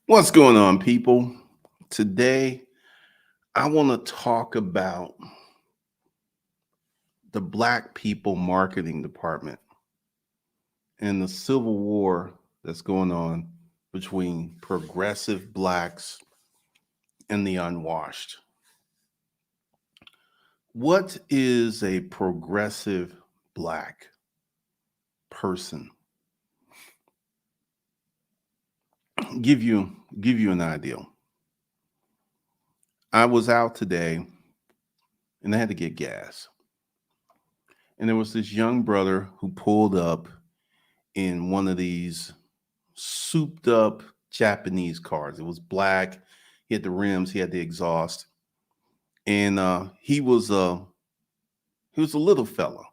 What's going on, people? Today, I want to talk about the Black People Marketing Department and the civil war that's going on between progressive Blacks and the unwashed. What is a progressive Black person? Give you give you an idea. I was out today and I had to get gas. And there was this young brother who pulled up in one of these souped up Japanese cars. It was black. He had the rims, he had the exhaust, and he was a little fella.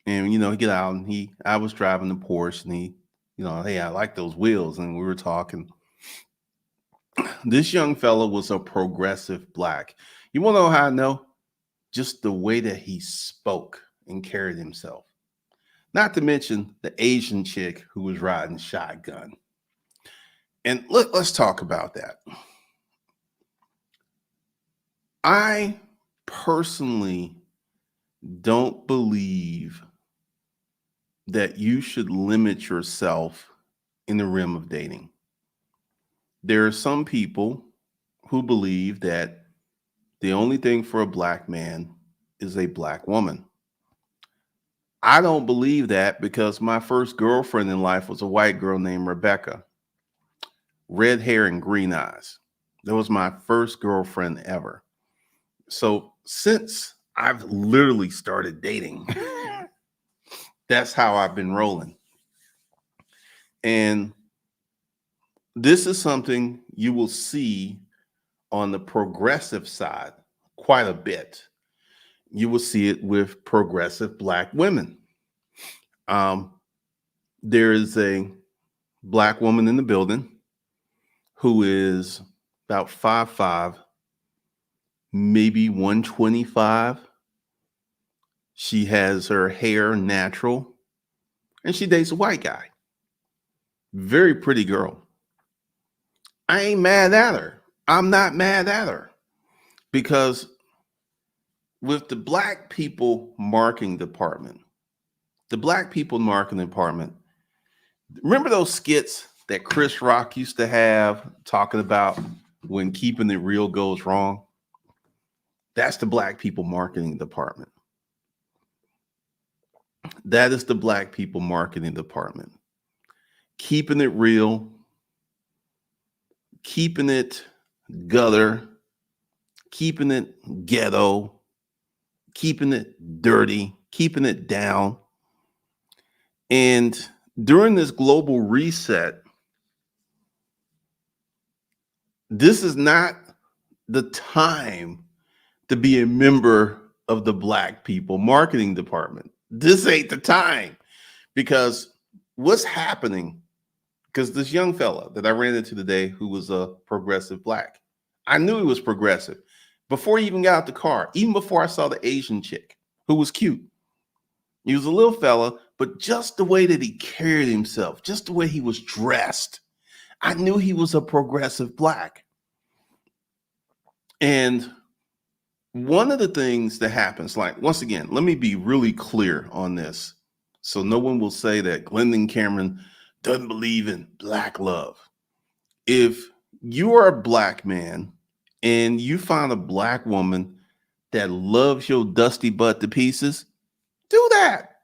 And he get out and I was driving the Porsche and hey, I like those wheels, and we were talking. This young fella was a progressive Black. You want to know how I know? Just the way that he spoke and carried himself. Not to mention the Asian chick who was riding shotgun. And let's talk about that. I personally don't believe that you should limit yourself in the realm of dating. There are some people who believe that the only thing for a Black man is a Black woman. I don't believe that because my first girlfriend in life was a white girl named Rebecca, red hair and green eyes. That was my first girlfriend ever. So since I've literally started dating, that's how I've been rolling. And this is something you will see on the progressive side quite a bit. You will see it with progressive Black women. Um, there is a Black woman in the building who is about 5'5", maybe 125. She has her hair natural, and she dates a white guy. Very pretty girl. I ain't mad at her. I'm not mad at her because with the Black People Marketing Department, remember those skits that Chris Rock used to have talking about when keeping it real goes wrong? That's the Black People Marketing Department. That is the Black People Marketing Department. Keeping it real, keeping it gutter, keeping it ghetto, keeping it dirty, keeping it down. And during this global reset, this is not the time to be a member of the Black People Marketing Department. This ain't the time, because what's happening, because this young fella that I ran into today who was a progressive Black, I knew he was progressive before he even got out the car, even before I saw the Asian chick who was cute. He was a little fella, but just the way that he carried himself, just the way he was dressed, I knew he was a progressive Black. And one of the things that happens, like, once again, let me be really clear on this so no one will say that Glendon Cameron doesn't believe in Black love. If you are a Black man and you find a Black woman that loves your dusty butt to pieces, do that.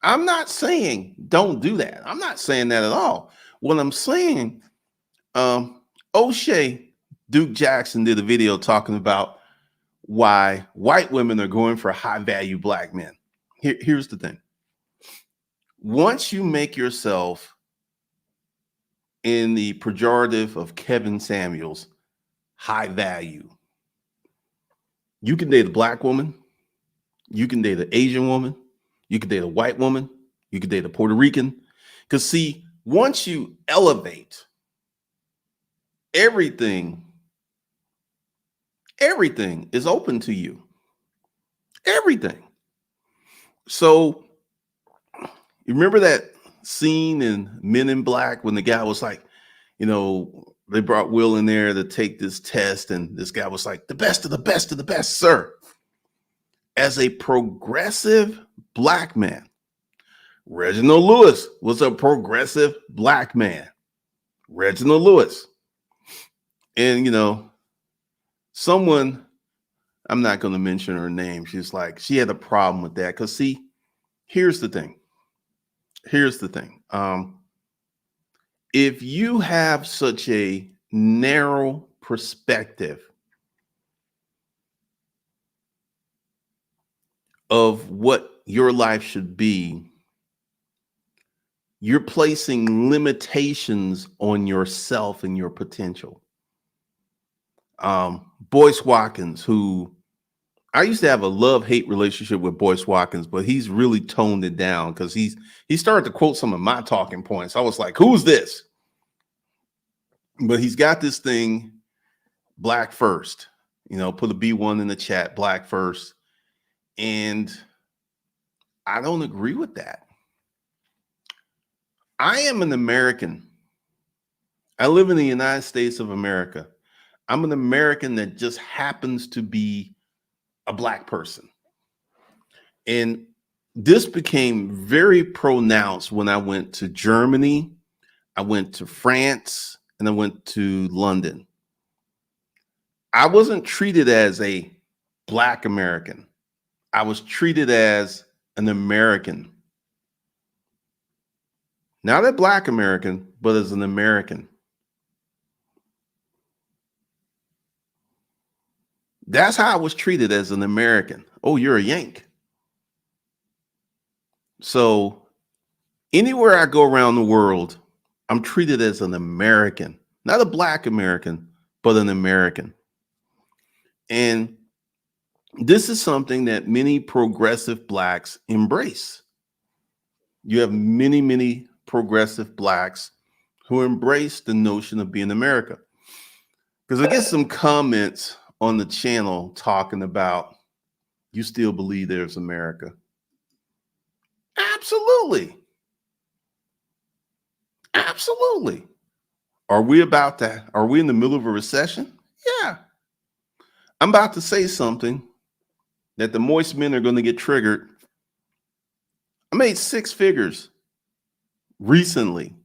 I'm not saying don't do that. I'm not saying that at all. What I'm saying, O'Shea Duke Jackson did a video talking about why white women are going for high value Black men. Here's the thing. Once you make yourself, in the pejorative of Kevin Samuels, high value, you can date a Black woman, you can date an Asian woman, you can date a white woman, you can date a Puerto Rican. Because see, once you elevate, everything is open to you. Everything. So you remember that scene in Men in Black when the guy was like, They brought Will in there to take this test, and this guy was like, the best of the best of the best, sir. As a progressive black man, Reginald Lewis was a progressive black man. Reginald Lewis. And, someone, I'm not going to mention her name. She's like, she had a problem with that. Because, see, here's the thing. Here's the thing. If you have such a narrow perspective of what your life should be, you're placing limitations on yourself and your potential. Boyce Watkins, who I used to have a love-hate relationship with Boyce Watkins, but he's really toned it down because he started to quote some of my talking points. I was like, who's this? But he's got this thing, black first, put a B1 in the chat, black first. And I don't agree with that. I am an American. I live in the United States of America. I'm an American that just happens to be a black person. And this became very pronounced when I went to Germany, I went to France, and I went to London. I wasn't treated as a black American. I was treated as an American. Not a black American, but as an American. That's how I was treated as an American. Oh, you're a Yank. So anywhere I go around the world, I'm treated as an American, not a black American, but an American. And this is something that many progressive blacks embrace. You have many, many progressive blacks who embrace the notion of being America. Because I get some comments on the channel talking about, you still believe there's America. Absolutely. Absolutely. Are we in the middle of a recession? Yeah. I'm about to say something that the moist men are going to get triggered. I made 6 figures recently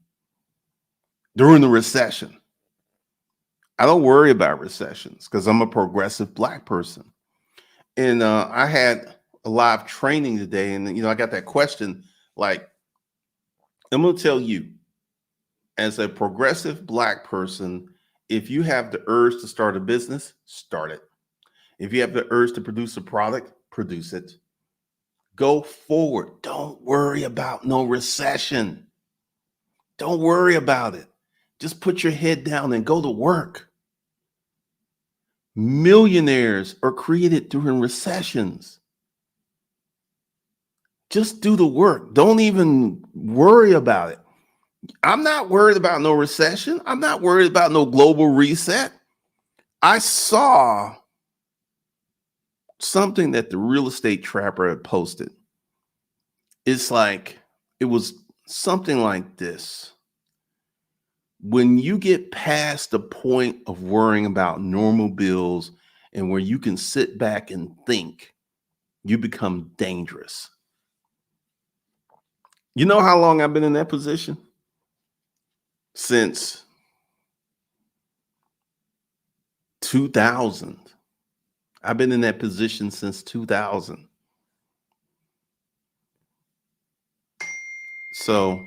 during the recession. I don't worry about recessions because I'm a progressive black person. And I had a live training today, and I got that question. Like, I'm going to tell you, as a progressive black person, if you have the urge to start a business, start it. If you have the urge to produce a product, produce it. Go forward. Don't worry about no recession. Don't worry about it. Just put your head down and go to work. Millionaires are created during recessions. Just do the work. Don't even worry about it. I'm not worried about no recession. I'm not worried about no global reset. I saw something that the real estate trapper had posted. It's like, it was something like this. When you get past the point of worrying about normal bills and where you can sit back and think, you become dangerous. You know how long I've been in that position? Since 2000. I've been in that position since 2000. So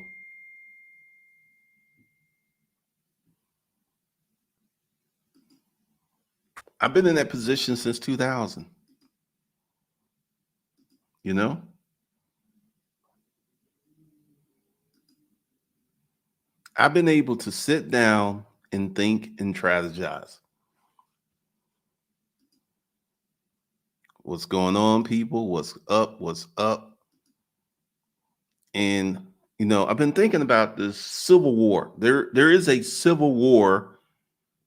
I've been in that position since 2000. You know? I've been able to sit down and think and strategize. What's going on, people? What's up? What's up? And I've been thinking about this civil war. There is a civil war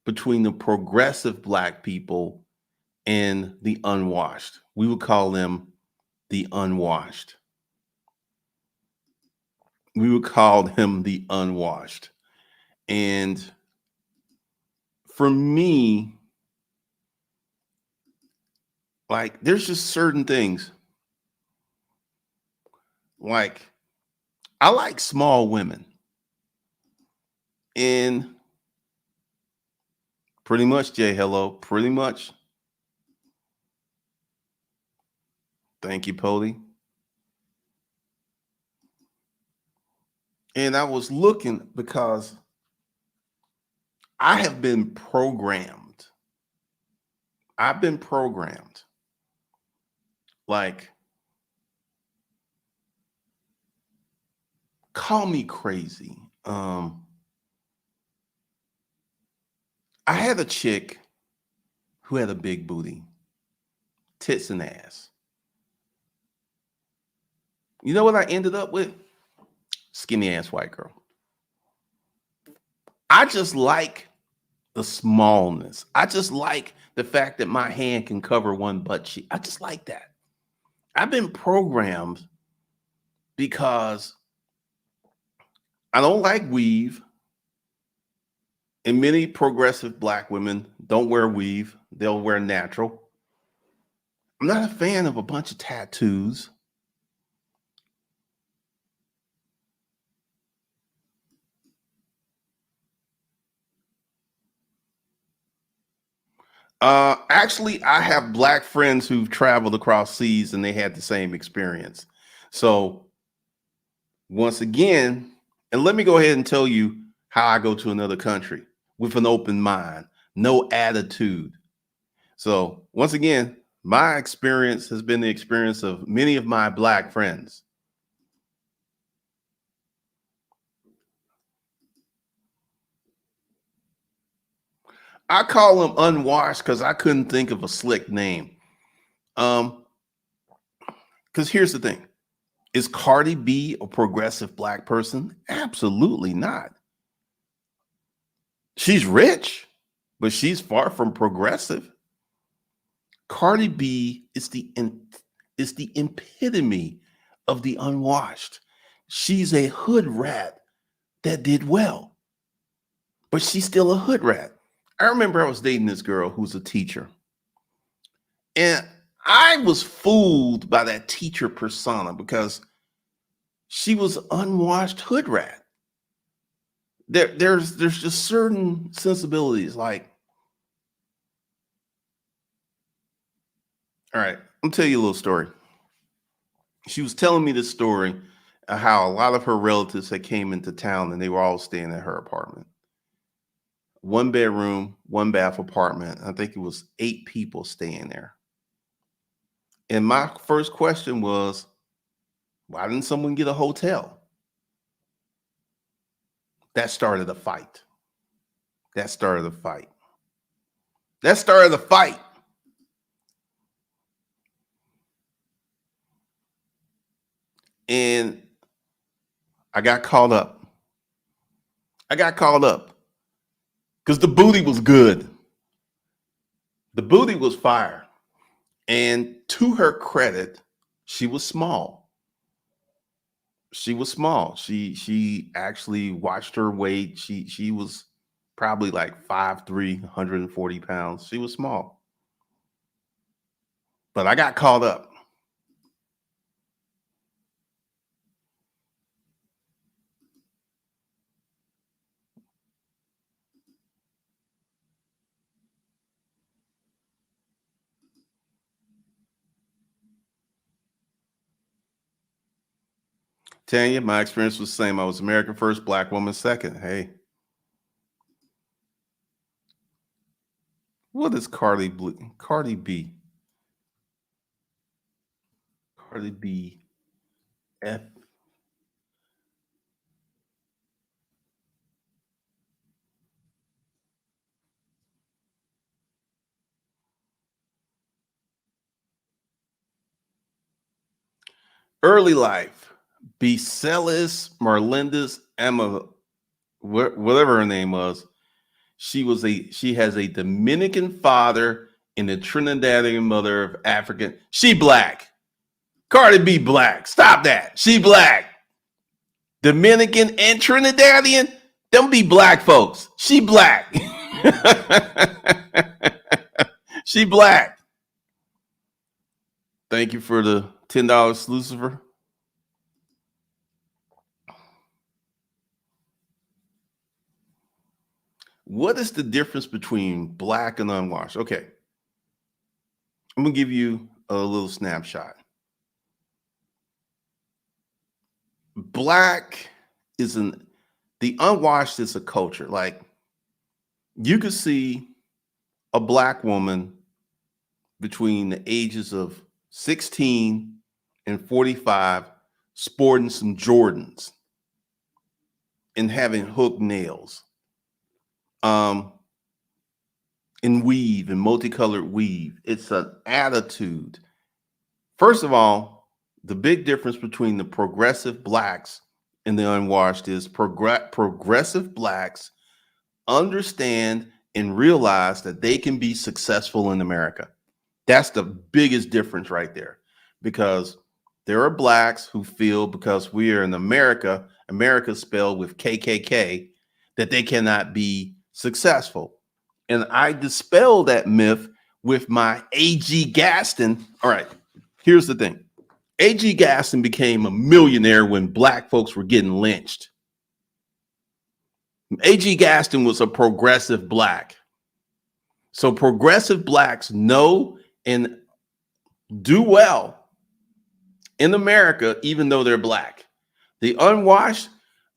between the progressive black people and the unwashed. We would call them the unwashed. We would call them the unwashed. And for me, like there's just certain things. Like I like small women. And pretty much, Jay, hello. Pretty much. Thank you, Pody. And I was looking because I have been programmed. I've been programmed. Like, call me crazy. I had a chick who had a big booty, tits and ass. You know what I ended up with? Skinny ass white girl. I just like the smallness. I just like the fact that my hand can cover one butt cheek. I just like that. I've been programmed because I don't like weave. And many progressive black women don't wear weave. They'll wear natural. I'm not a fan of a bunch of tattoos. Actually, I have black friends who've traveled across seas and they had the same experience. So once again, and let me go ahead and tell you how I go to another country with an open mind, no attitude. So once again, my experience has been the experience of many of my black friends. I call them unwashed because I couldn't think of a slick name. Because here's the thing. Is Cardi B a progressive black person? Absolutely not. She's rich, but she's far from progressive. Cardi B is the epitome of the unwashed. She's a hood rat that did well, but she's still a hood rat. I remember I was dating this girl who's a teacher, and I was fooled by that teacher persona because she was unwashed hood rat. There's just certain sensibilities. Like, all right, I'm tell you a little story. She was telling me this story of how a lot of her relatives had came into town and they were all staying at her apartment. One bedroom, one bath apartment. I think it was 8 people staying there. And my first question was, why didn't someone get a hotel? That started a fight. That started a fight. That started a fight. And I got caught up. I got caught up because the booty was good. The booty was fire. And to her credit, she was small. She was small. She actually watched her weight. She was probably like 5'3", 140 pounds. She was small. But I got caught up. Tanya, my experience was the same. I was American first, black woman second. Hey. What is Cardi B? Cardi B. Cardi B. F. Early life. Becellis Marlindis Emma, whatever her name was. She has a Dominican father and a Trinidadian mother of African. She black. Cardi B black. Stop that. She black. Dominican and Trinidadian. Them be black folks. She black. She black. Thank you for the $10, Lucifer. What is the difference between black and unwashed? Okay, I'm gonna give you a little snapshot. Black is the unwashed is a culture. Like you could see a black woman between the ages of 16 and 45 sporting some Jordans and having hook nails. Um, in weave and multicolored weave. It's an attitude. First of all, the big difference between the progressive blacks and the unwashed is progressive blacks understand and realize that they can be successful in America. That's the biggest difference right there. Because there are blacks who feel because we are in America, America spelled with KKK, that they cannot be successful. And I dispel that myth with my A.G. Gaston. All right, here's the thing. A.G. Gaston became a millionaire when black folks were getting lynched. A.G. Gaston was a progressive black. So progressive blacks know and do well in America, even though they're black. The unwashed,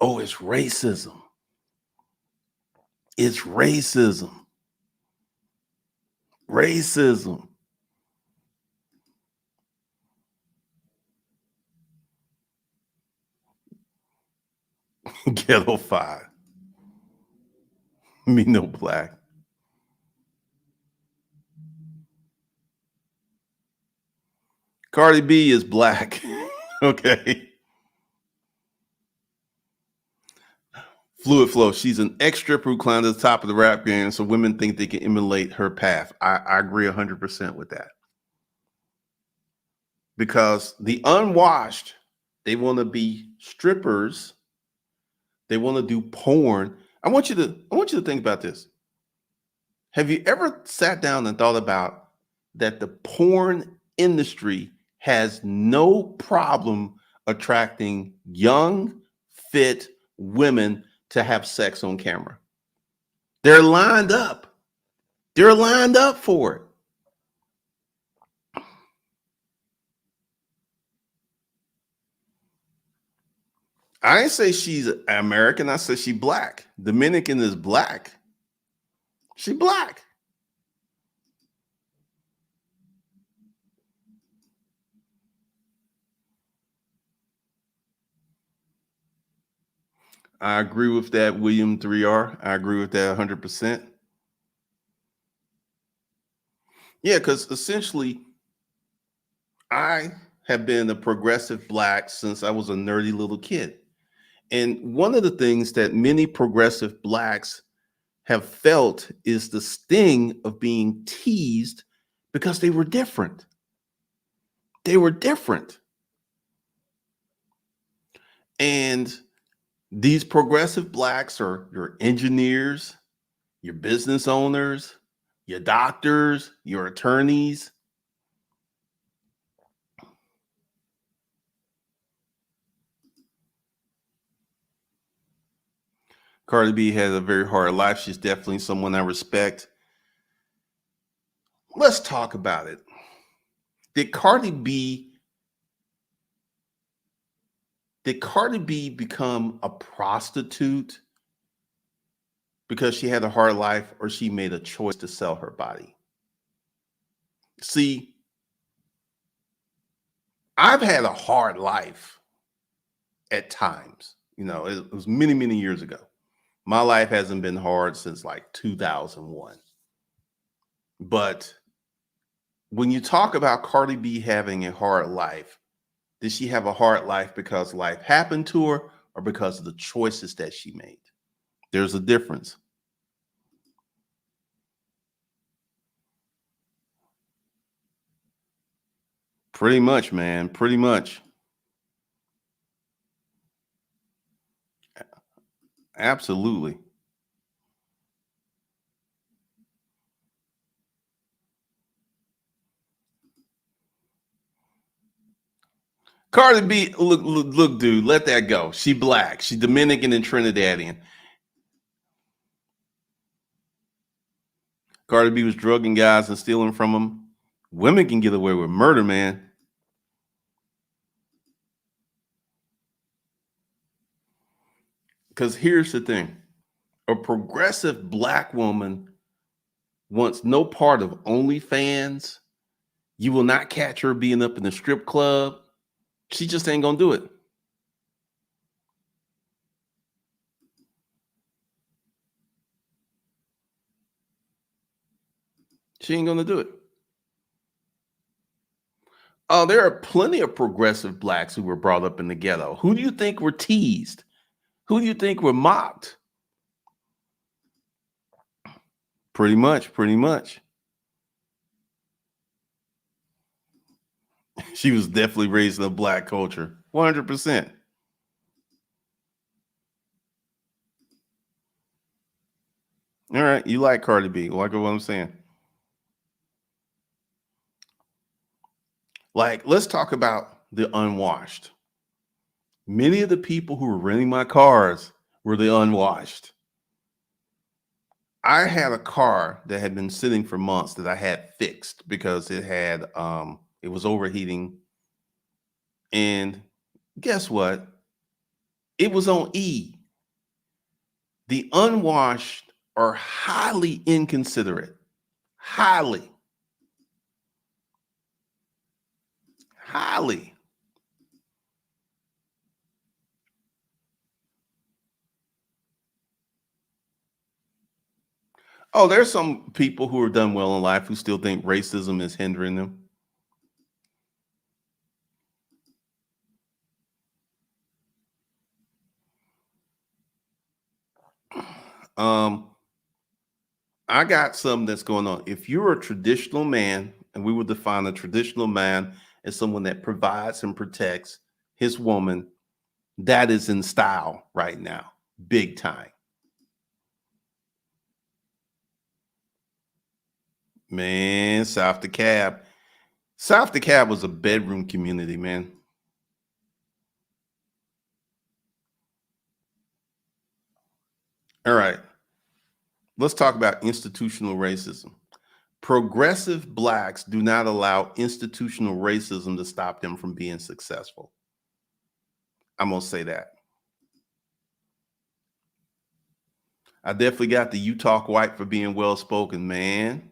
oh, it's racism. It's racism. Racism. Ghetto five. Me no black. Cardi B is black. Okay. Fluid Flow. She's an ex-stripper who climbed to the top of the rap game, so women think they can emulate her path. I agree 100% with that. Because the unwashed, they want to be strippers. They want to do porn. I want you to think about this. Have you ever sat down and thought about that the porn industry has no problem attracting young, fit women to have sex on camera? They're lined up. They're lined up for it. I didn't say she's American. I said she black. Dominican is black. She black. I agree with that, William 3R. I agree with that 100%. Yeah, because essentially, I have been a progressive black since I was a nerdy little kid. And one of the things that many progressive blacks have felt is the sting of being teased because they were different. They were different. And these progressive blacks are your engineers, your business owners, your doctors, your attorneys. Cardi B has a very hard life. She's definitely someone I respect. Let's talk about it. Did Cardi B did Cardi B become a prostitute because she had a hard life or she made a choice to sell her body? See, I've had a hard life at times. It was many, many years ago. My life hasn't been hard since like 2001. But when you talk about Cardi B having a hard life, did she have a hard life because life happened to her or because of the choices that she made? There's a difference. Pretty much, man. Pretty much. Absolutely. Cardi B, look, dude, let that go. She black. She Dominican and Trinidadian. Cardi B was drugging guys and stealing from them. Women can get away with murder, man. Because here's the thing. A progressive black woman wants no part of OnlyFans. You will not catch her being up in the strip club. She just ain't gonna do it. She ain't gonna do it. Oh, there are plenty of progressive blacks who were brought up in the ghetto. Who do you think were teased? Who do you think were mocked? Pretty much, pretty much. She was definitely raised in a black culture. 100%. All right, you like Cardi B. Like what I'm saying. Like, let's talk about the unwashed. Many of the people who were renting my cars were the unwashed. I had a car that had been sitting for months that I had fixed because it was overheating. And guess what? It was on E. The unwashed are highly inconsiderate. Highly. Highly. Oh, there's some people who are done well in life who still think racism is hindering them. Um, I got something that's going on. If you're a traditional man, and we would define a traditional man as someone that provides and protects his woman, that is in style right now, big time. Man, South DeKalb. South DeKalb was a bedroom community, man. All right, let's talk about institutional racism. Progressive blacks do not allow institutional racism to stop them from being successful. I'm gonna say that. I definitely got the "you talk white" for being well spoken, man.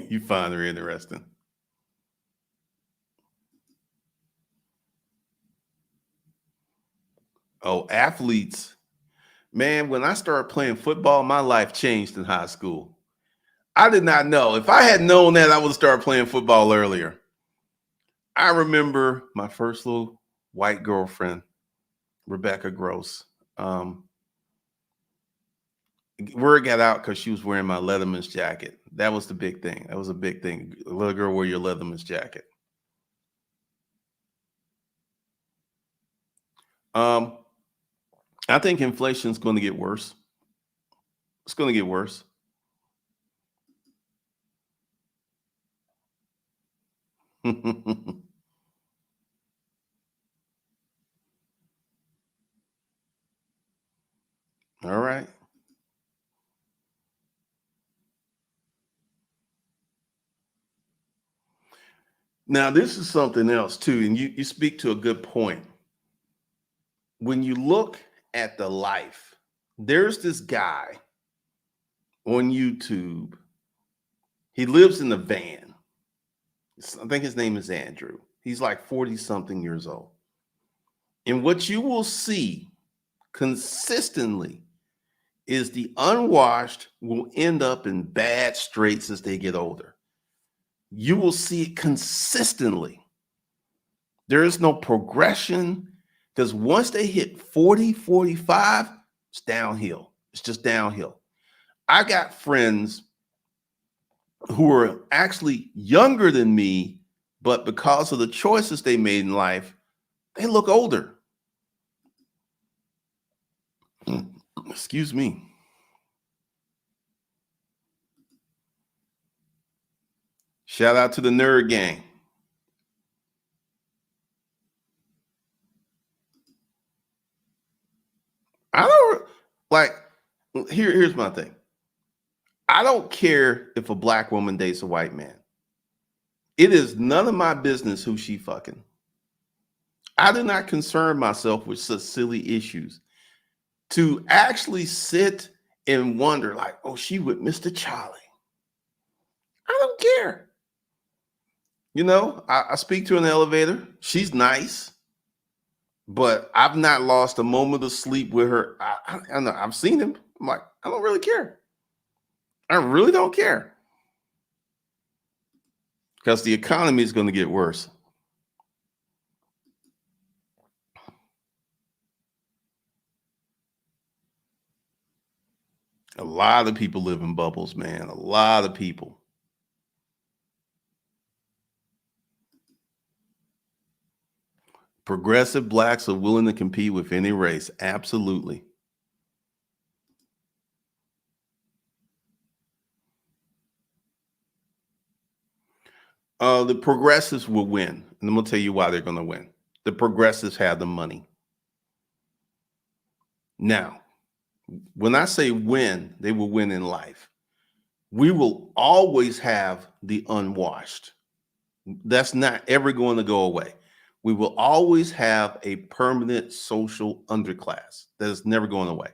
You find her interesting. Oh, athletes. Man, when I started playing football, my life changed in high school. I did not know. If I had known that, I would start playing football earlier. I remember my first little white girlfriend, Rebecca Gross. Um, Word got out because she was wearing my Leatherman's jacket. That was the big thing. That was a big thing. Little girl, wear your Leatherman's jacket. Um, I think inflation is going to get worse. It's going to get worse. All right. Now, this is something else too, and you speak to a good point. When you look at the life, there's this guy on YouTube. He lives in a van. I think his name is Andrew. He's like 40 something years old. And what you will see consistently is the unwashed will end up in bad straits as they get older. You will see it consistently. There is no progression because once they hit 40, 45, it's downhill. It's just downhill. I got friends who are actually younger than me, but because of the choices they made in life, they look older. Excuse me. Shout out to the nerd gang. I don't like here's my thing. I don't care if a black woman dates a white man. It is none of my business who she fucking. I do not concern myself with such silly issues. To actually sit and wonder, like, oh, she with Mr. Charlie. I don't care. I speak to an elevator. She's nice, but I've not lost a moment of sleep with her. I know I've seen him. I'm like, I don't really care. I really don't care because the economy is going to get worse. A lot of people live in bubbles, man. A lot of people. Progressive blacks are willing to compete with any race. Absolutely. The progressives will win. And I'm going to tell you why they're going to win. The progressives have the money. Now, when I say win, they will win in life. We will always have the unwashed. That's not ever going to go away. We will always have a permanent social underclass that is never going away.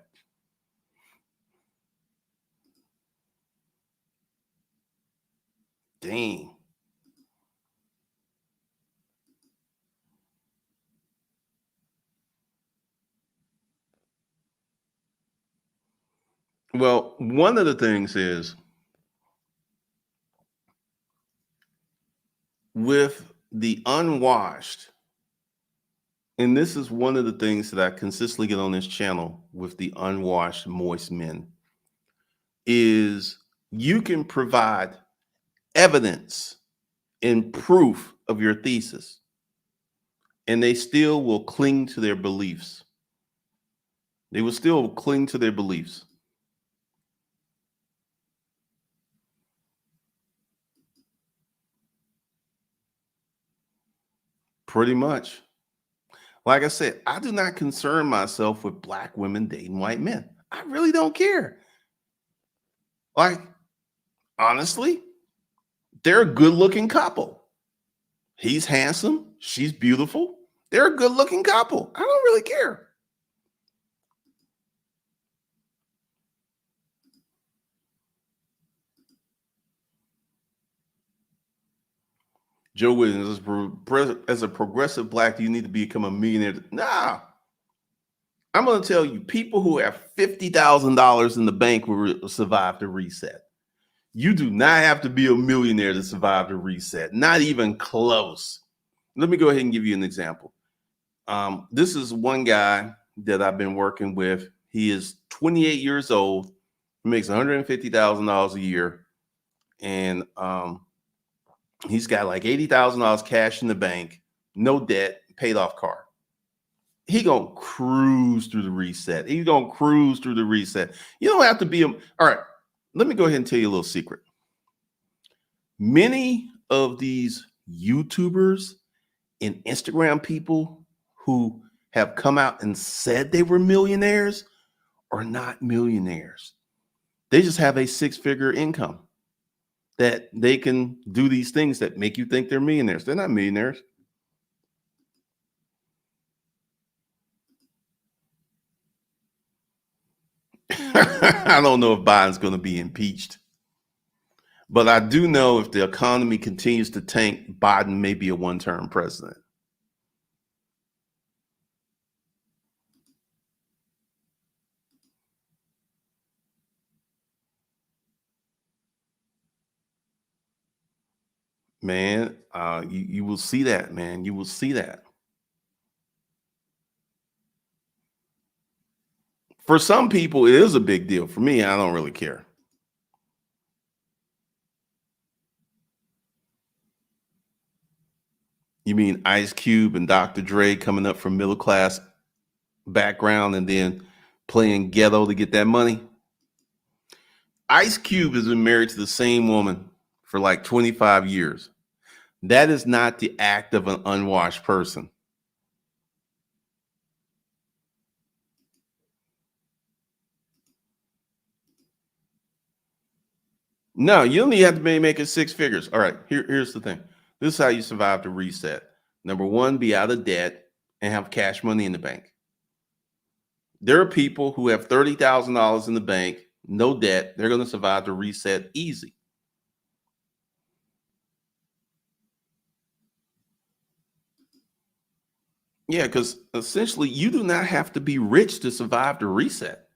Dang. Well, one of the things is with the unwashed, and this is one of the things that I consistently get on this channel with the unwashed, moist men, is you can provide evidence and proof of your thesis, and they still will cling to their beliefs. They will still cling to their beliefs. Pretty much. Like I said, I do not concern myself with black women dating white men. I really don't care. Like, honestly, they're a good looking couple. He's handsome. She's beautiful. They're a good looking couple. I don't really care. Joe Williams, as a progressive black, do you need to become a millionaire? Nah. I'm going to tell you, people who have $50,000 in the bank will survive the reset. You do not have to be a millionaire to survive the reset, not even close. Let me go ahead and give you an example. This is one guy that I've been working with. He is 28 years old, he makes $150,000 a year, and he's got like $80,000 cash in the bank, no debt, paid off car. He gonna cruise through the reset. He's gonna cruise through the reset. You don't have to be a. All right, let me go ahead and tell you a little secret. Many of these YouTubers and Instagram people who have come out and said they were millionaires are not millionaires. They just have a six-figure income that they can do these things that make you think they're millionaires. They're not millionaires. I don't know if Biden's going to be impeached, but I do know if the economy continues to tank, Biden may be a one-term president. Man, you will see that, man. You will see that. For some people, it is a big deal. For me, I don't really care. You mean Ice Cube and Dr. Dre coming up from middle class background and then playing ghetto to get that money? Ice Cube has been married to the same woman for like 25 years. That is not the act of an unwashed person. No, you don't even have to be making six figures. All right, here's the thing. This is how you survive the reset. Number one, be out of debt and have cash money in the bank. There are people who have $30,000 in the bank, no debt. They're going to survive the reset easy. Yeah, because essentially you do not have to be rich to survive the reset.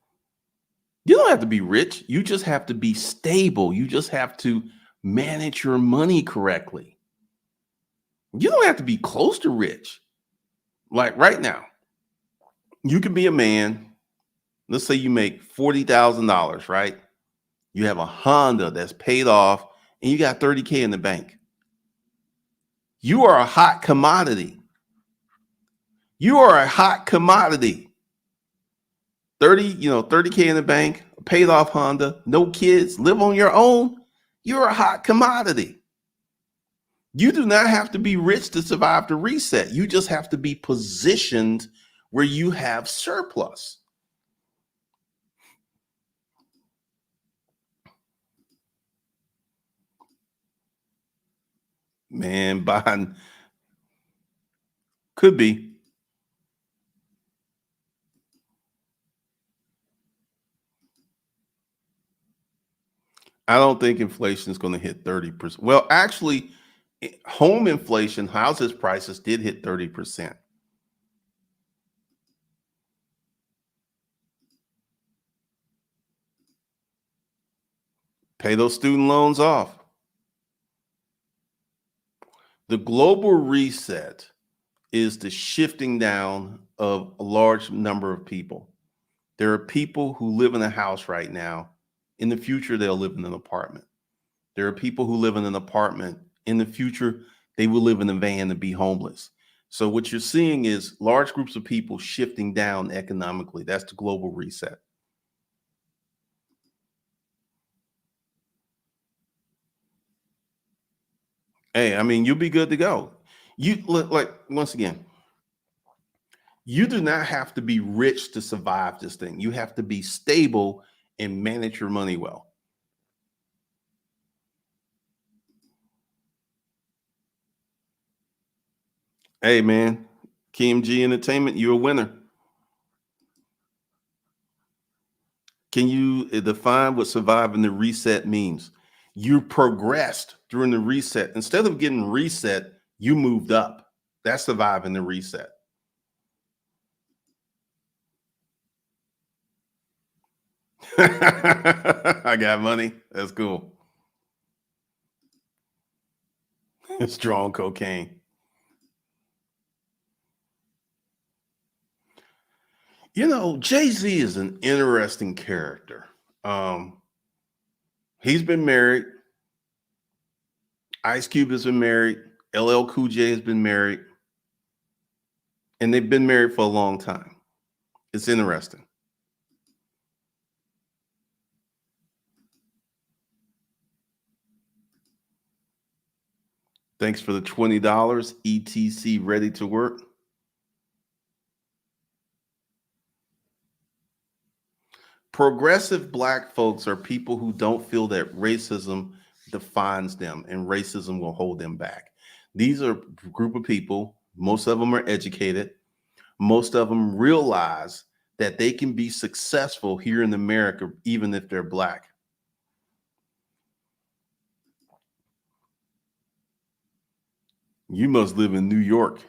You don't have to be rich. You just have to be stable. You just have to manage your money correctly. You don't have to be close to rich. Like right now, you can be a man. Let's say you make $40,000, right? You have a Honda that's paid off and you got 30K in the bank. You are a hot commodity. You are a hot commodity. 30K in the bank, paid off Honda, no kids, live on your own. You're a hot commodity. You do not have to be rich to survive the reset. You just have to be positioned where you have surplus. Man, buying could be. I don't think inflation is going to hit 30%. Well, actually, home inflation, houses prices did hit 30%. Pay those student loans off. The global reset is the shifting down of a large number of people. There are people who live in a house right now. In the future, they'll live in an apartment. There are people who live in an apartment. In the future, they will live in a van and be homeless. So what you're seeing is large groups of people shifting down economically. That's the global reset. Hey, I mean, you'll be good to go. You look like once again, you do not have to be rich to survive this thing. You have to be stable and manage your money well. Hey man, KMG Entertainment, you're a winner. Can you define what surviving the reset means? You progressed during the reset. Instead of getting reset, you moved up. That's surviving the reset. I got money. That's cool. Strong cocaine. Jay-Z is an interesting character. Um, he's been married. Ice Cube has been married. LL Cool J has been married. And they've been married for a long time. It's interesting. Thanks for the $20. ETC ready to work. Progressive black folks are people who don't feel that racism defines them and racism will hold them back. These are a group of people, most of them are educated, most of them realize that they can be successful here in America even if they're black. You must live in New York.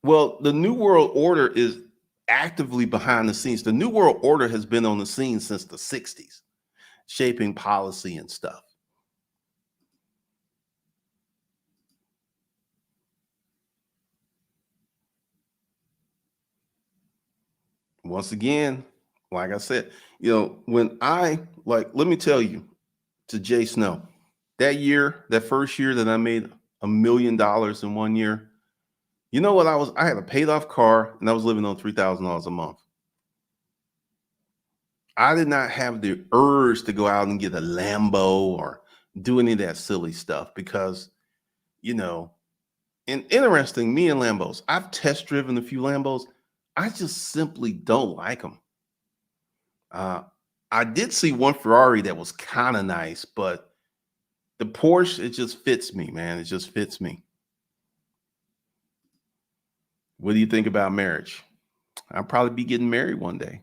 Well, the New World Order is actively behind the scenes. The New World Order has been on the scene since the 60s, shaping policy and stuff. Once again, like I said, when let me tell you to Jay Snow, that year, that first year that I made $1 million in 1 year, you know what I had a paid off car and I was living on $3,000 a month. I did not have the urge to go out and get a Lambo or do any of that silly stuff because, you know, And interesting, me and Lambos, I've test driven a few Lambos. I just simply don't like them. Uh, I did see one Ferrari that was kind of nice, but the Porsche, it just fits me, man. It just fits me. What do you think about marriage? I'll probably be getting married one day.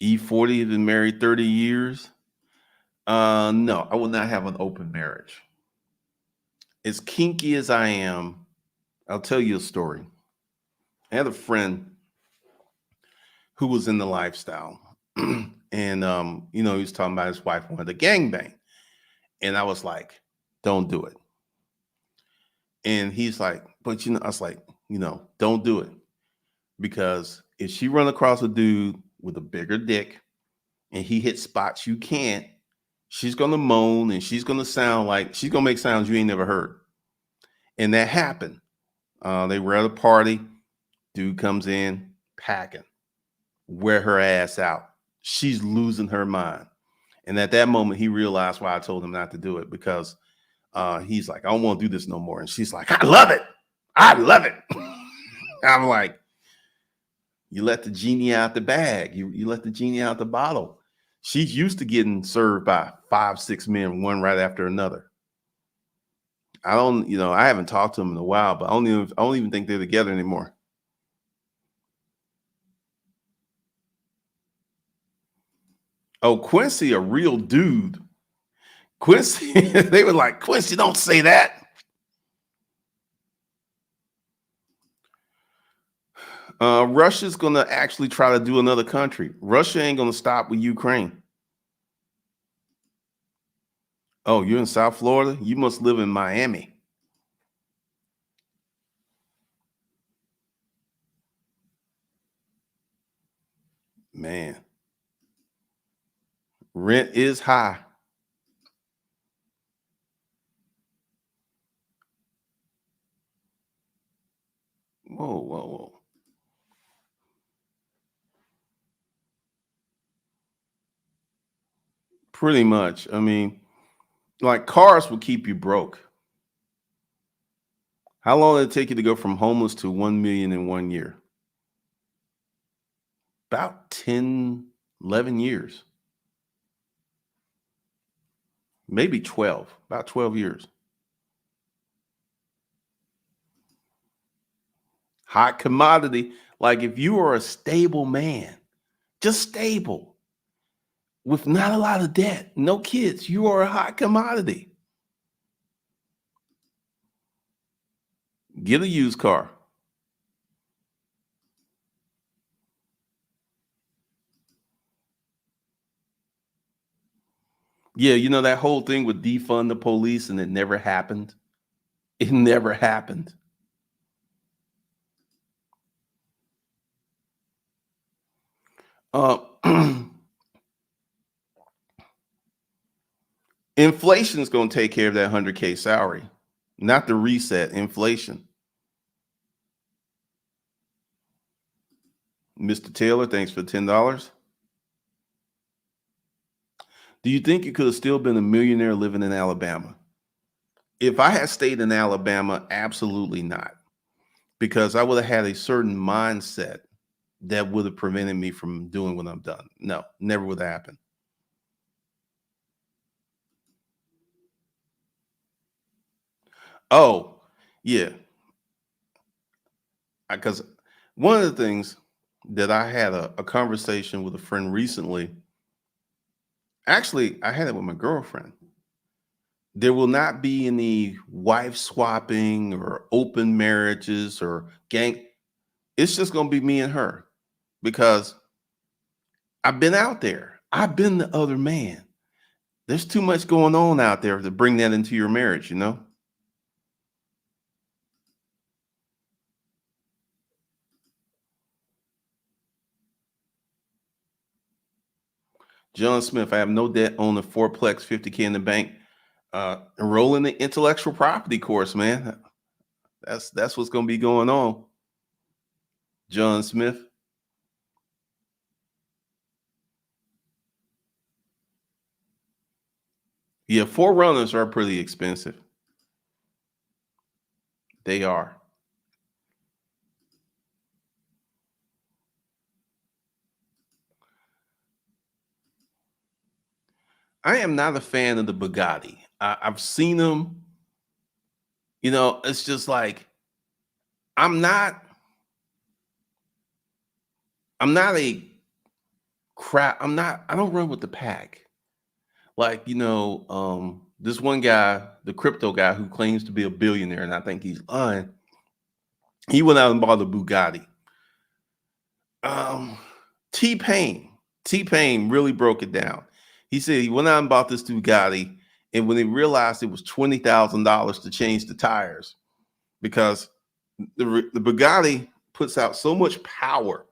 E40 has been married 30 years. No, I will not have an open marriage. As kinky as I am, I'll tell you a story. I had a friend who was in the lifestyle. And he was talking about his wife wanted a gangbang. And I was like, don't do it. And he's like, but I was like, don't do it. Because if she run across a dude with a bigger dick and he hits spots you can't, she's gonna moan and she's gonna sound like she's gonna make sounds you ain't never heard. And that happened. They were at a party. Dude comes in packing, wear her ass out. She's losing her mind. And at that moment, he realized why I told him not to do it because he's like, I don't want to do this no more. And she's like, I love it. I love it. I'm like, you let the genie out the bag. You let the genie out the bottle. She's used to getting served by 5, 6 men, one right after another. I haven't talked to them in a while, but I don't even think they're together anymore. Oh, Quincy, a real dude. Quincy, they were like, Quincy, don't say that. Russia's going to actually try to do another country. Russia ain't going to stop with Ukraine. Oh, you're in South Florida? You must live in Miami. Man, rent is high. Whoa, whoa, whoa. Pretty much. I mean, like cars will keep you broke. How long did it take you to go from homeless to 1 million in 1 year? About 10, 11 years, maybe 12, about 12 years. Hot commodity. Like if you are a stable man, just stable, with not a lot of debt, no kids, you are a hot commodity. Get a used car. Yeah, that whole thing with defund the police and it never happened. It never happened. Uh, inflation is going to take care of that 100K salary, not the reset. Inflation. Mr. Taylor, thanks for $10. Do you think you could have still been a millionaire living in Alabama? If I had stayed in Alabama, absolutely not, because I would have had a certain mindset that would have prevented me from doing what I've done. No, never would have happened. Oh, yeah, because one of the things that I had a conversation with a friend recently. Actually, I had it with my girlfriend. There will not be any wife swapping or open marriages or gang. It's just going to be me and her because I've been out there. I've been the other man. There's too much going on out there to bring that into your marriage. John Smith, I have no debt on the fourplex, 50K in the bank. Enroll in the intellectual property course, man. That's what's going to be going on. John Smith. Yeah, forerunners are pretty expensive. They are. I am not a fan of the Bugatti. I've seen them. It's just like I'm not. I'm not a crap. I'm not. I don't run with the pack. Like this one guy, the crypto guy who claims to be a billionaire, and I think he's lying. He went out and bought a Bugatti. Um, T Pain. T Pain really broke it down. He said he went out and bought this Bugatti, and when he realized it was $20,000 to change the tires, because the Bugatti puts out so much power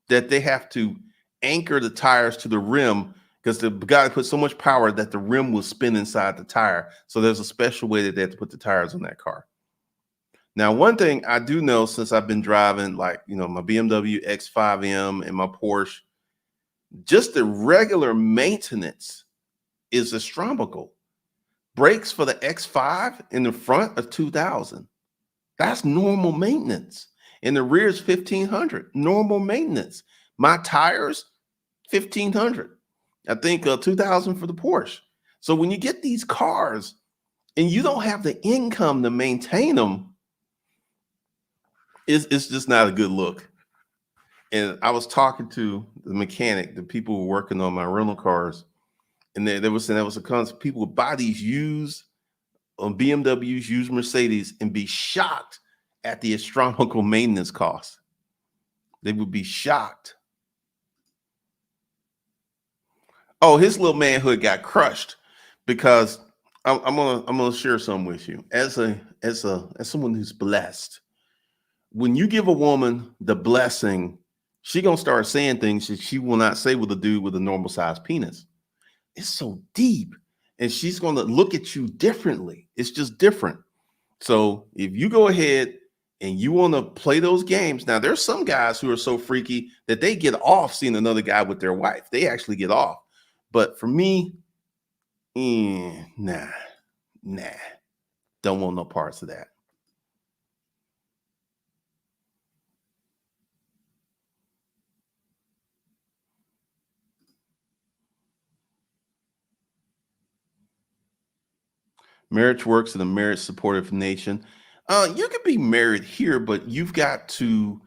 that they have to anchor the tires to the rim because the Bugatti puts so much power that the rim will spin inside the tire. So there's a special way that they have to put the tires on that car. Now, one thing I do know since I've been driving, like, my BMW X5M and my Porsche, just the regular maintenance is astronomical. Brakes for the X5 in the front are 2,000. That's normal maintenance. In the rear is 1,500. Normal maintenance. My tires, 1,500. I think 2,000 for the Porsche. So when you get these cars and you don't have the income to maintain them, it's just not a good look. And I was talking to the mechanic, the people who were working on my rental cars, and they were saying there was a concept people would buy these used BMWs, used Mercedes, and be shocked at the astronomical maintenance costs. They would be shocked. Oh, his little manhood got crushed because I'm gonna share something with you. As someone who's blessed, when you give a woman the blessing, she gonna start saying things that she will not say with a dude with a normal sized penis. It's so deep, and she's gonna look at you differently. It's just different. So if you go ahead and you want to play those games, now there's some guys who are so freaky that they get off seeing another guy with their wife. They actually get off. But for me, nah, nah, don't want no parts of that. Marriage works in a marriage supportive nation. You could be married here, but you've got to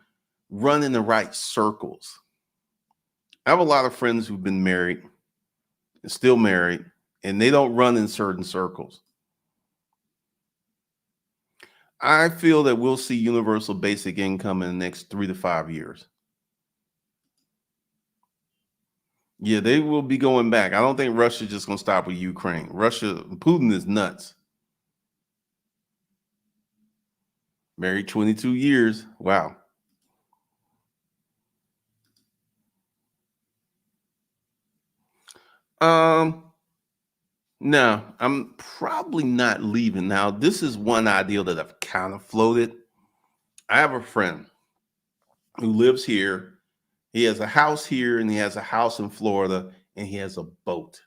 run in the right circles. I have a lot of friends who've been married and still married, and they don't run in certain circles. I feel that we'll see universal basic income in the next 3 to 5 years. Yeah, they will be going back. I don't think Russia's just going to stop with Ukraine. Putin is nuts. Married 22 years. Wow. Um, no, I'm probably not leaving. Now, this is one idea that I've kind of floated. I have a friend who lives here. He has a house here and he has a house in Florida and he has a boat.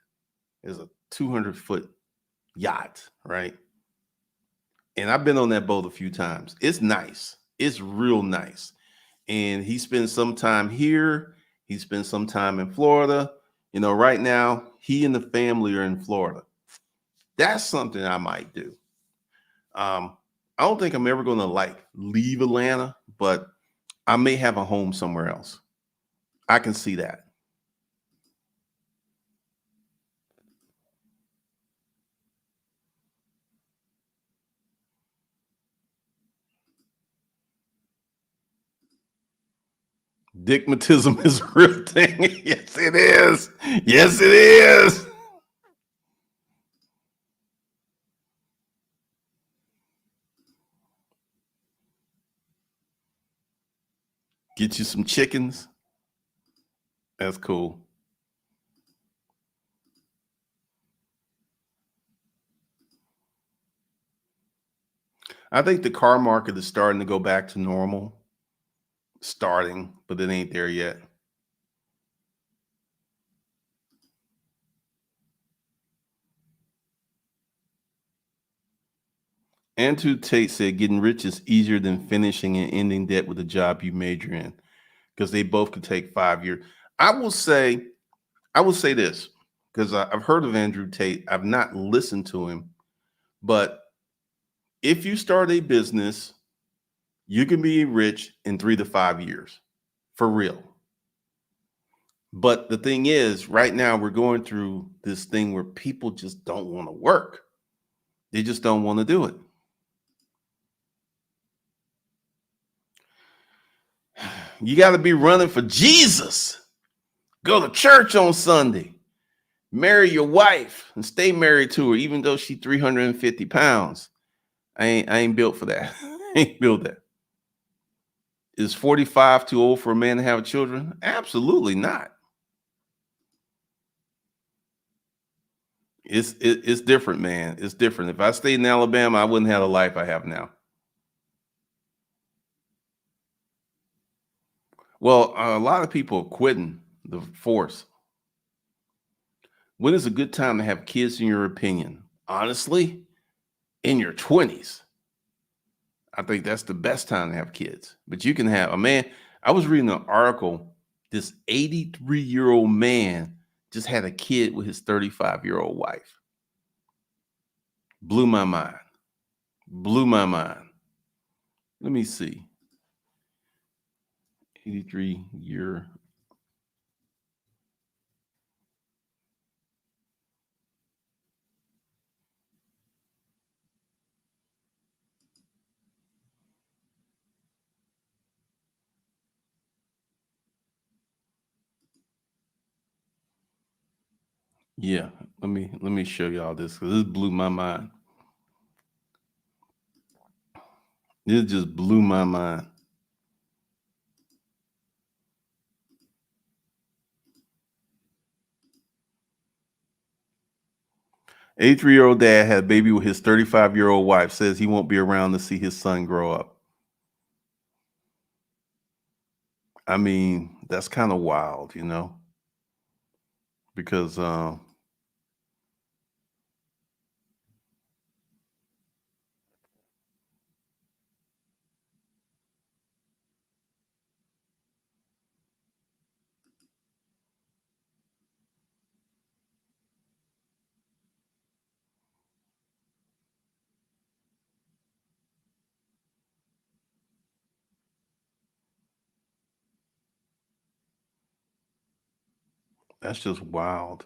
It's a 200-foot yacht, right? And I've been on that boat a few times. It's nice. It's real nice. And he spends some time here. He spends some time in Florida. Right now, he and the family are in Florida. That's something I might do. I don't think I'm ever going to like leave Atlanta, but I may have a home somewhere else. I can see that. Digmatism is a real thing. Yes, it is. Yes, it is. Get you some chickens. That's cool. I think the car market is starting to go back to normal. Starting, but it ain't there yet. Andrew Tate said getting rich is easier than finishing and ending debt with a job you major in because they both could take 5 years. I will say, I will say this because I've heard of Andrew Tate. I've not listened to him, but if you start a business, you can be rich in 3 to 5 years for real. But the thing is, right now we're going through this thing where people just don't want to work. They just don't want to do it. You got to be running for Jesus. Go to church on Sunday. Marry your wife and stay married to her, even though she's 350 pounds. I ain't built for that. I ain't built that. Is 45 too old for a man to have children? Absolutely not. It's different, man. It's different. If I stayed in Alabama, I wouldn't have the life I have now. Well, a lot of people are quitting the force. When is a good time to have kids, in your opinion? Honestly, in your 20s. I think that's the best time to have kids. But you can have a man. I was reading an article. This 83-year-old man just had a kid with his 35-year-old wife. Blew my mind. Blew my mind. Let me see. 83-year. Yeah, let me show y'all this because this blew my mind. This just blew my mind. 83-year-old dad had a baby with his 35-year-old wife. Says he won't be around to see his son grow up. I mean, that's kind of wild, because that's just wild.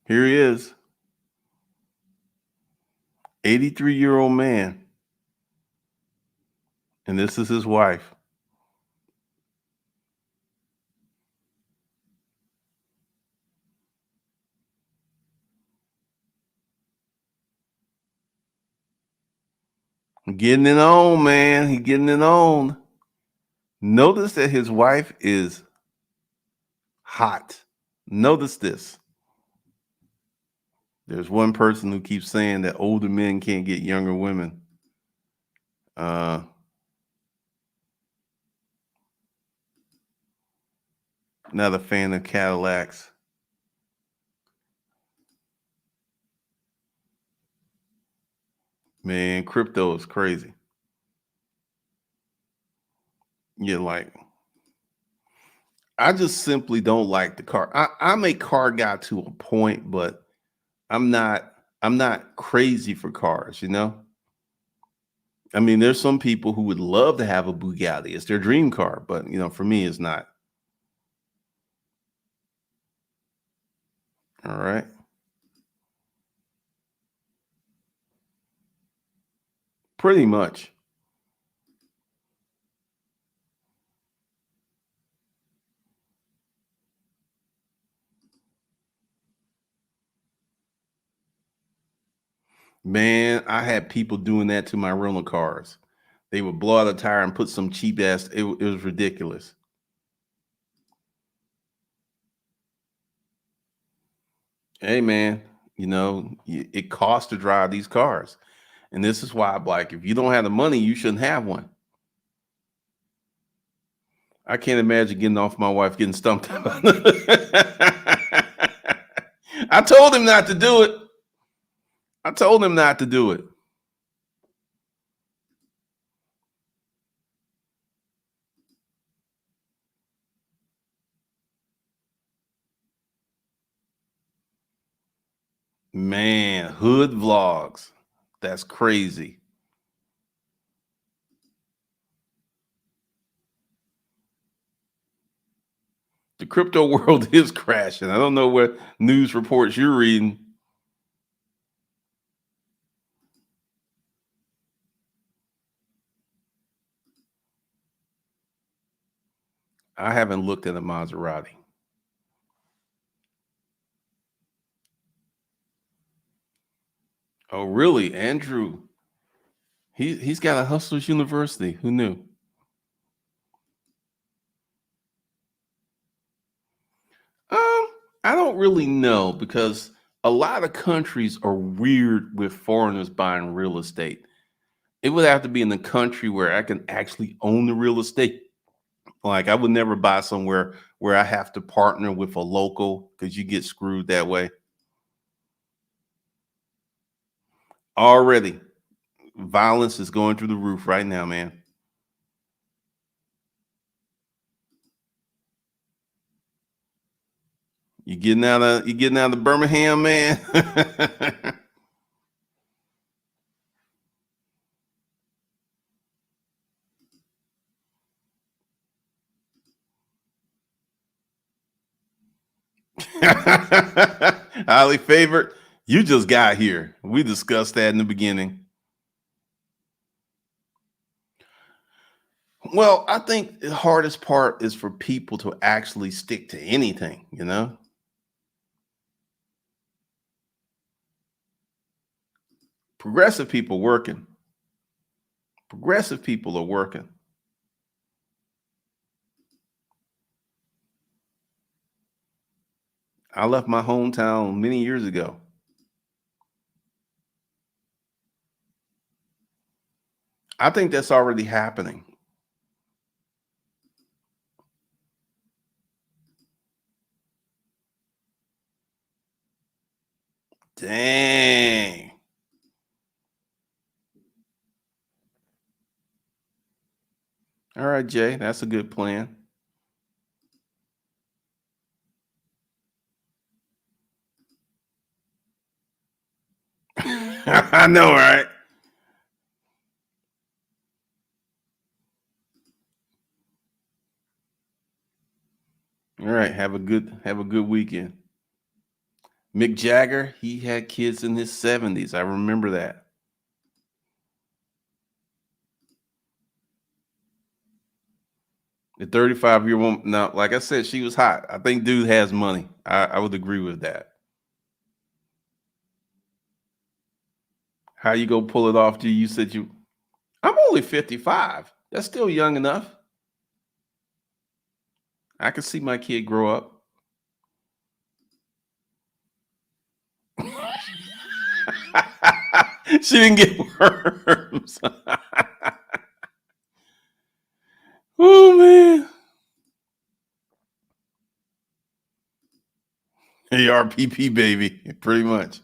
Here he is, 83-year-old man, and this is his wife. Getting it on, man. He getting it on. Notice that his wife is hot. Notice this. There's one person who keeps saying that older men can't get younger women. Uh, Not a fan of Cadillacs. Man, crypto is crazy. You're like, I just simply don't like the car. I'm a car guy to a point, but I'm not I'm not crazy for cars. I mean, there's some people who would love to have a Bugatti. It's their dream car, but for me, it's not. All right. Pretty much. Man, I had people doing that to my rental cars. They would blow out a tire and put some cheap ass. It was ridiculous. Hey, man, it costs to drive these cars. And this is why I'm like, if you don't have the money, you shouldn't have one. I can't imagine getting off my wife getting stumped. I told him not to do it. I told him not to do it. Man, hood vlogs. That's crazy. The crypto world is crashing. I don't know what news reports you're reading. I haven't looked at a Maserati. Oh, really? Andrew. He's got a Hustlers University. Who knew? Um, I don't really know because a lot of countries are weird with foreigners buying real estate. It would have to be in the country where I can actually own the real estate. Like I would never buy somewhere where I have to partner with a local because you get screwed that way. Already, violence is going through the roof right now, man. You getting out of Birmingham, man. Highly favored. You just got here. We discussed that in the beginning. Well, I think the hardest part is for people to actually stick to anything, you know? Progressive people working. Progressive people are working. I left my hometown many years ago. I think that's already happening. Dang. All right, Jay, that's a good plan. I know, right? All right, have a good weekend. Mick Jagger, he had kids in his 70s. I remember that. The 35-year woman. Now, like I said, she was hot. I think dude has money. I would agree with that. How you go pull it off? G? You said you. I'm only 55. That's still young enough. I can see my kid grow up. She didn't get worms. Oh man. ARPP baby, pretty much.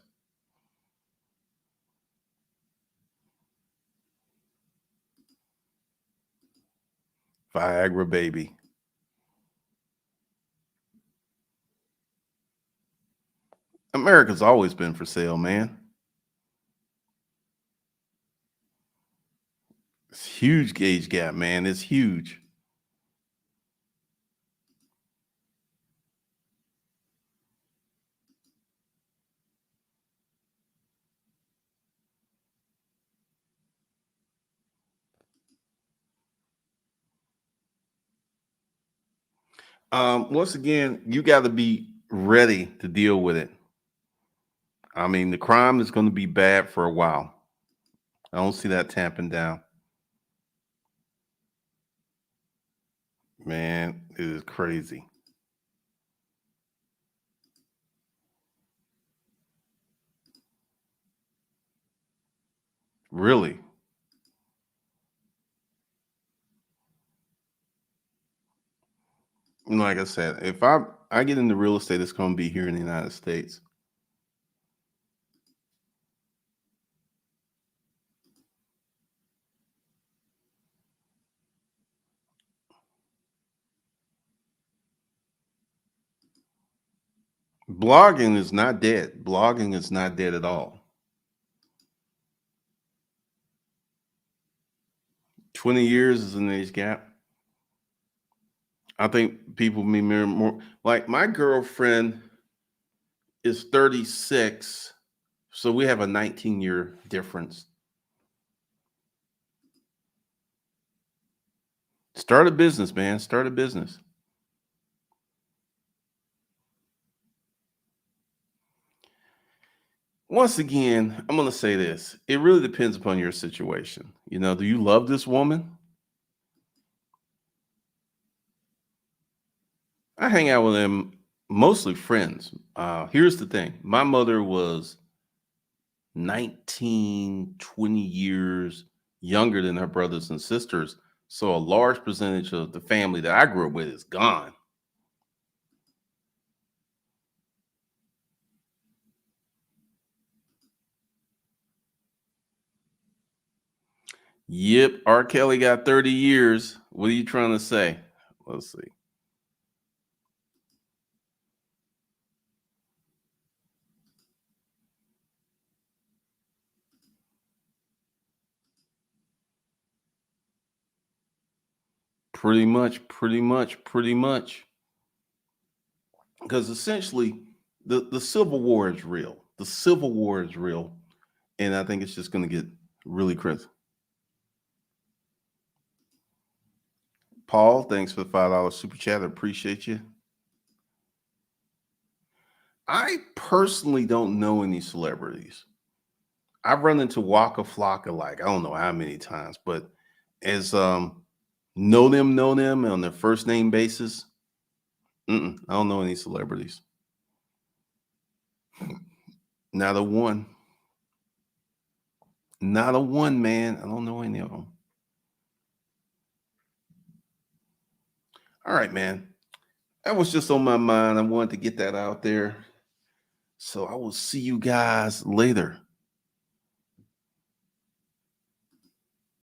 Viagra baby. America's always been for sale, man. It's huge gauge gap, man. It's huge. Once again, you got to be ready to deal with it. I mean, the crime is going to be bad for a while. I don't see that tamping down. Man, it is crazy. Really. Like I said, if I get into real estate, it's going to be here in the United States. Blogging is not dead. Blogging is not dead at all. 20 years is an age gap. I think people may mirror more. Like my girlfriend is 36, so we have a 19-year difference. Start a business, man. Start a business. Once again, I'm going to say this. It really depends upon your situation. Do you love this woman? I hang out with them, mostly friends. Here's the thing. My mother was 19, 20 years younger than her brothers and sisters. So a large percentage of the family that I grew up with is gone. Yep, R. Kelly got 30 years. What are you trying to say? Let's see. Pretty much, pretty much, pretty much. Because essentially, the Civil War is real. The Civil War is real. And I think it's just going to get really crazy. Paul, thanks for the $5 super chat. I appreciate you. I personally don't know any celebrities. I've run into Waka Flocka like I don't know how many times, but as know them on their first name basis. I don't know any celebrities. Not a one. Not a one, man. I don't know any of them. All right, man. That was just on my mind. I wanted to get that out there. So I will see you guys later.